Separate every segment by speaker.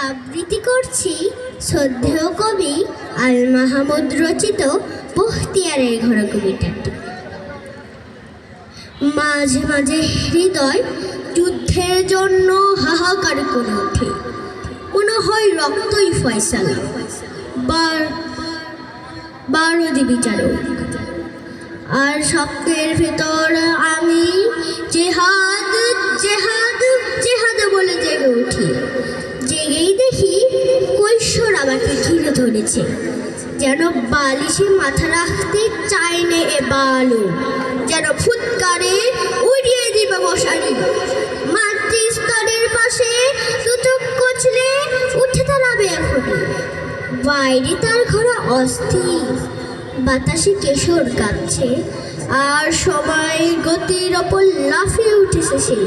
Speaker 1: আবৃত্তি করছি শ্রদ্ধেয় কবি আল মাহমুদ রচিত বখতিয়ারের ঘোড়া কবিতাটি। মাঝে মাঝে হৃদয় যুদ্ধের জন্য হাহাকার করে ওঠে, মনে হয় রক্তই ফয়সালা। বারদি বিচারক আর স্বপ্নের ভেতর আমি জেহাদ জেহাদ জেহাদ বলে জেগে উঠি। জেগেই দেখি কৈশোর আমাকে ঘিরে ধরেছে, যেন বালিশে মাথা রাখতে চায় না এ বালু, যেন ফুৎকারে উড়িয়ে দিবে মশারি। মাতৃস্তরের পাশে দুটো কচলে উঠে দাঁড়াবে এখনই। বাইরে তার ঘোড়া অস্থির, বাতাসে কেশর কাঁপছে, আর সময় গতির ওপর লাফিয়ে উঠেছে সে।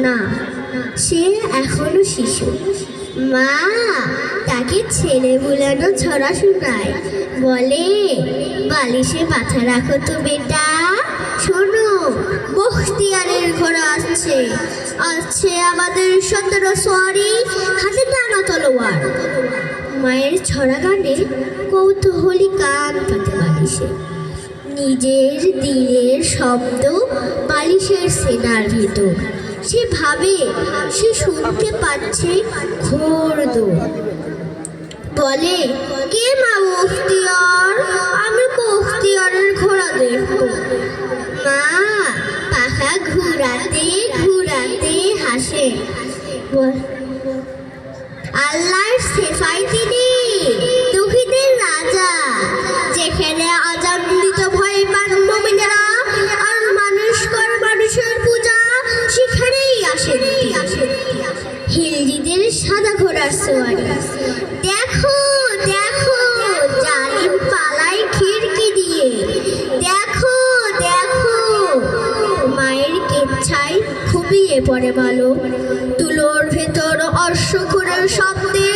Speaker 1: না, সে এখনো শিশু। মা তাকে ছেলে বুলানো ছড়া শোনায়, বলে বালিশে মাথা রাখো তো বেটা, শোনো বখতিয়ারের ঘোড়া আসছে, আসছে আমাদের 17 সোয়ারি, হাতে টানা তলোয়ার। মায়ের ছড়া গানে কৌতূহলী কান পাতে বালিশে, নিজের দিলের শব্দ বালিশের সেনার ভিতর। সে ভাবে সে শুনতে পাচ্ছে ঘোর দৌড়। বলে, কে মা বখতিয়ার? আমি বখতিয়ারের ঘোড়া দেখবো। মা পাখা ঘুরাতে ঘুরাতে হাসে, আল্লাহর সেফাই তিনি, দুঃখীদের রাজা। যেখানে আজান দিতে ভয় পান মুমিনেরা আর মানুষ করে মানুষের পূজা, সেখানেই আসেন। হিলজিদের সাদা ঘোড়ার সোয়ারি। দেখো দেখো জালিম পালায় খিড়কি দিয়ে, দেখো দেখো। মায়ের কেচ্ছায় খুবিয়ে পড়ে বালক, তুলোর ভেতর অশ্বক্ষুরের শব্দে